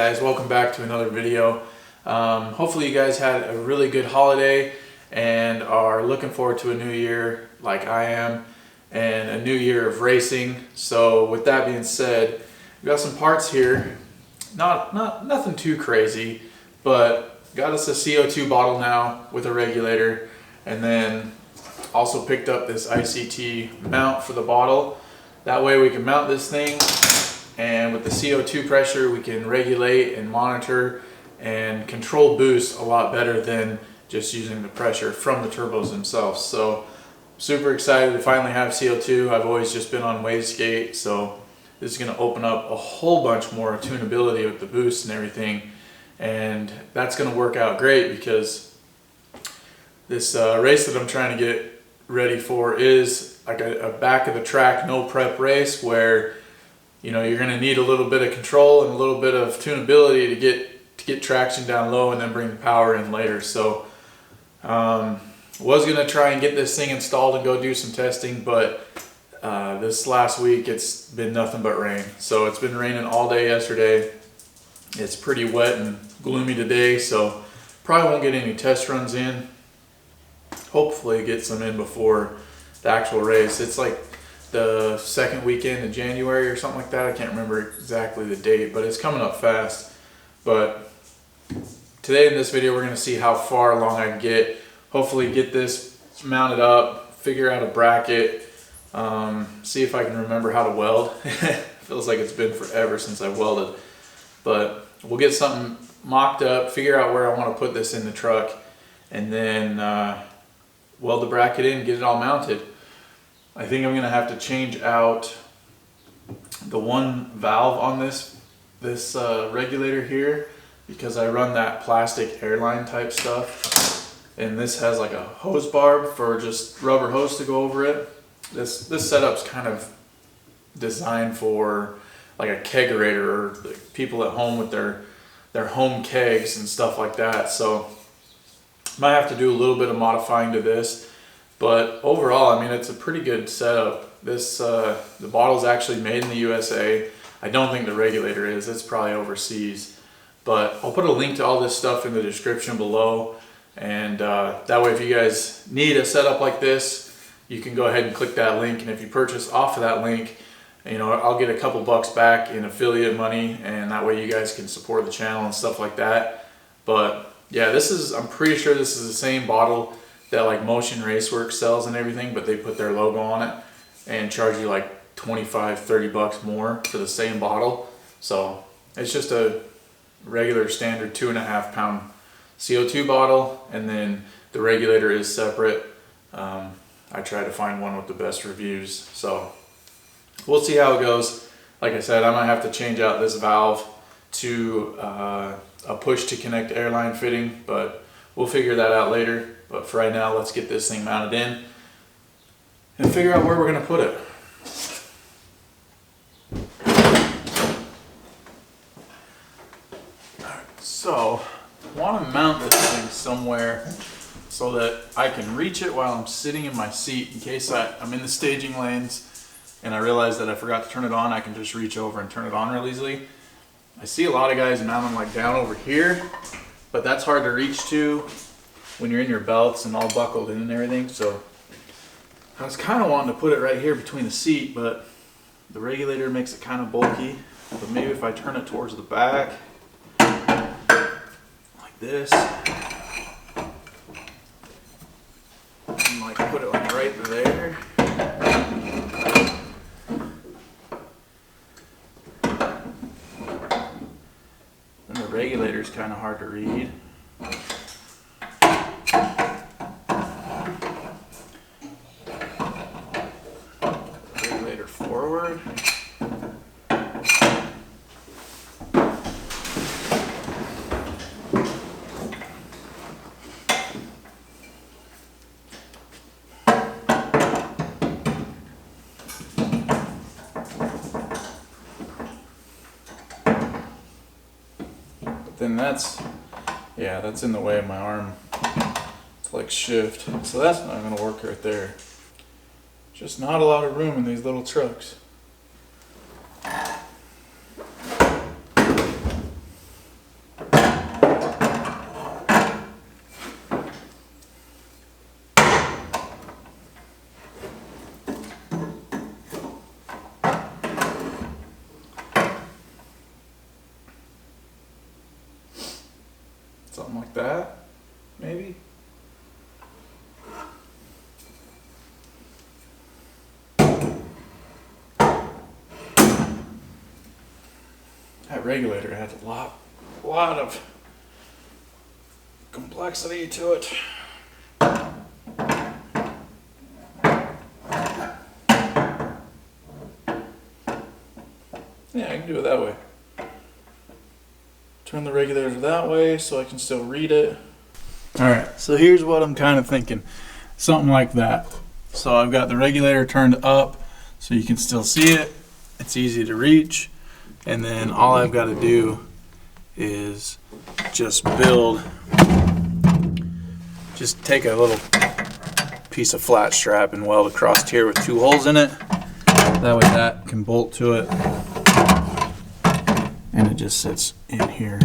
guys, welcome back to another video. Hopefully you guys had a really good holiday and are looking forward to a new year like I am, and a new year of racing. So with that being said, we got some parts here, nothing too crazy, but got us a CO2 bottle now with a regulator, and then also picked up this ICT mount for the bottle. That way we can mount this thing, and with the CO2 pressure we can regulate and monitor and control boost a lot better than just using the pressure from the turbos themselves. So super excited to finally have CO2. I've always just been on wastegate, so this is going to open up a whole bunch more tunability with the boost and everything, and that's going to work out great because this race that I'm trying to get ready for is like a back of the track no prep race where you're going to need a little bit of control and a little bit of tunability to get traction down low and then bring the power in later. So was going to try and get this thing installed and go do some testing, but this last week it's been nothing but rain. So it's been raining all day yesterday. It's pretty wet and gloomy today, so probably won't get any test runs in. Hopefully get some in before the actual race. It's like the second weekend in January or something like that. I can't remember exactly the date, but it's coming up fast. But today in this video we're going to see how far along I can get. Hopefully get this mounted up, figure out a bracket, see if I can remember how to weld. Feels like it's been forever since I welded, but we'll get something mocked up, figure out where I want to put this in the truck, and then weld the bracket in, get it all mounted. I think I'm going to have to change out the one valve on this regulator here, because I run that plastic airline type stuff, and this has like a hose barb for just rubber hose to go over it. This setup's kind of designed for like a kegerator or people at home with their home kegs and stuff like that. So might have to do a little bit of modifying to this, but overall, I mean, it's a pretty good setup. This the bottle's actually made in the USA. I don't think the regulator is. It's probably overseas. But I'll put a link to all this stuff in the description below, and that way if you guys need a setup like this, you can go ahead and click that link, and if you purchase off of that link, I'll get a couple bucks back in affiliate money, and that way you guys can support the channel and stuff like that. But yeah, I'm pretty sure this is the same bottle that like Motion Raceworks sells and everything, but they put their logo on it and charge you like 25-30 bucks more for the same bottle. So it's just a regular standard 2.5 pound CO2 bottle, and then the regulator is separate. I try to find one with the best reviews, so we'll see how it goes. Like I said, I might have to change out this valve to a push to connect airline fitting, but we'll figure that out later. But for right now, let's get this thing mounted in and figure out where we're going to put it. Alright, so I want to mount this thing somewhere so that I can reach it while I'm sitting in my seat. In case I'm in the staging lanes and I realize that I forgot to turn it on, I can just reach over and turn it on real easily. I see a lot of guys mount them like down over here, but that's hard to reach to when you're in your belts and all buckled in and everything. So I was kind of wanting to put it right here between the seat, but the regulator makes it kind of bulky. But maybe if I turn it towards the back, like this, and like put it like right there. And the regulator's kind of hard to read. Regulator forward. Then that's in the way of my arm to like shift, so that's not going to work right there. Just not a lot of room in these little trucks. that, maybe. That regulator has a lot of complexity to it. Yeah, I can do it that way. Turn the regulator that way so I can still read it. Alright, so here's what I'm kind of thinking. Something like that. So I've got the regulator turned up so you can still see it. It's easy to reach. And then all I've got to do is just take a little piece of flat strap and weld across here with 2 holes in it. That way that can bolt to it. And it just sits in here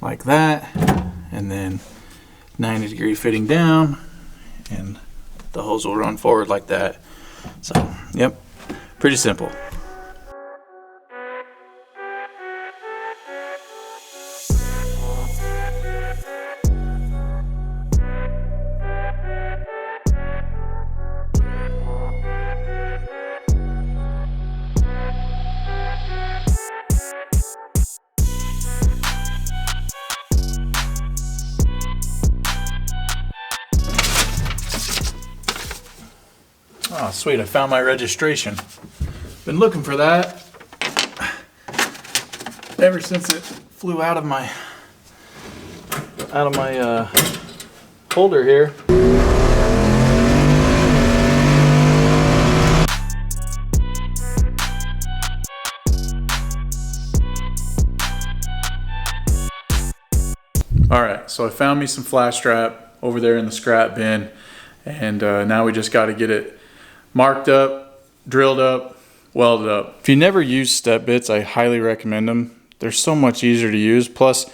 like that. And then 90-degree fitting down, and the hose will run forward like that. So, yep, pretty simple. Oh, sweet, I found my registration. Been looking for that ever since it flew out of my holder here. Alright, so I found me some flash strap over there in the scrap bin, and now we just got to get it marked up, drilled up, welded up. If you never use step bits, I highly recommend them. They're so much easier to use. Plus,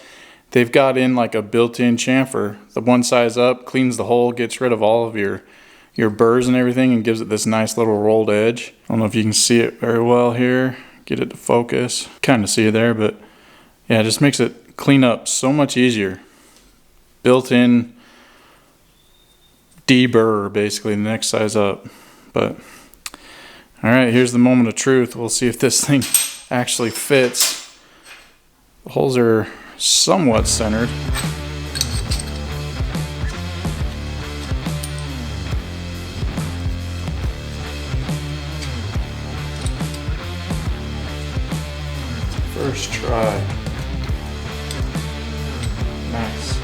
they've got in like a built-in chamfer. The one size up cleans the hole, gets rid of all of your burrs and everything, and gives it this nice little rolled edge. I don't know if you can see it very well here. Get it to focus. Kind of see it there, but yeah, it just makes it clean up so much easier. Built-in deburr, basically, the next size up. But all right, here's the moment of truth. We'll see if this thing actually fits. The holes are somewhat centered. First try. Nice.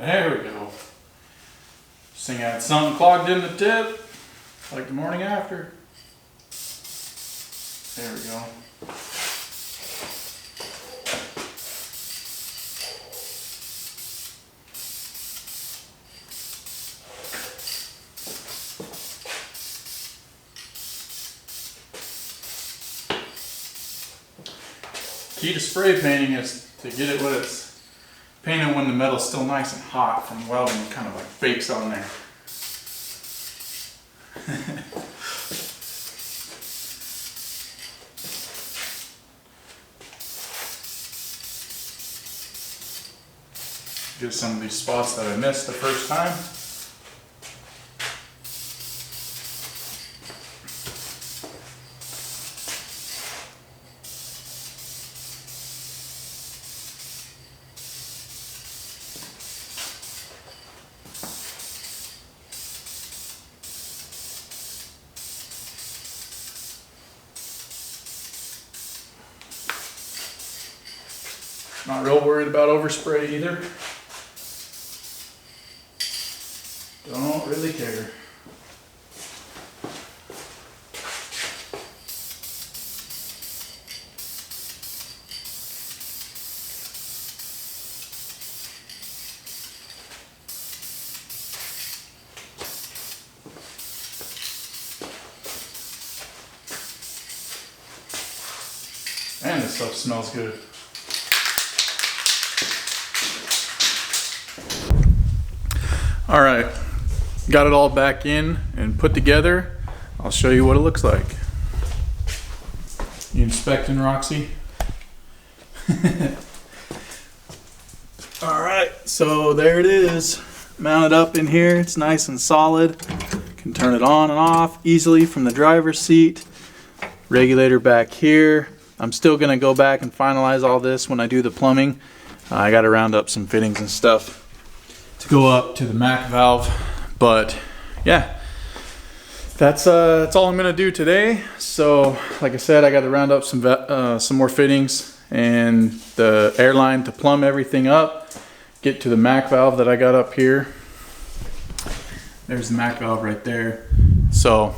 There we go. This thing had something clogged in the tip, like the morning after. There we go. Key to spray painting is to get it when it's painted when the metal's still nice and hot from welding. It kind of like bakes on there. Just some of these spots that I missed the first time. Not real worried about overspray either. Don't really care. Man, this stuff smells good. All right, got it all back in and put together. I'll show you what it looks like. You inspecting, Roxy? All right, so there it is. Mounted up in here, it's nice and solid. Can turn it on and off easily from the driver's seat. Regulator back here. I'm still gonna go back and finalize all this when I do the plumbing. I gotta round up some fittings and stuff to go up to the MAC valve, but yeah, that's all I'm gonna do today. So like I said, I got to round up some more fittings and the airline to plumb everything up, get to the MAC valve that I got up here. There's the MAC valve right there. So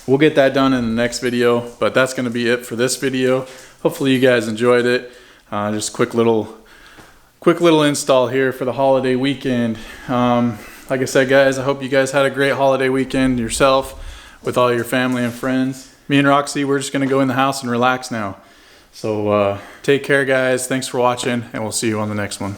we'll get that done in the next video, but that's gonna be it for this video. Hopefully you guys enjoyed it. Just quick little install here for the holiday weekend. Like I said, guys, I hope you guys had a great holiday weekend yourself with all your family and friends. Me and Roxy, we're just gonna go in the house and relax now. So take care, guys. Thanks for watching, and we'll see you on the next one.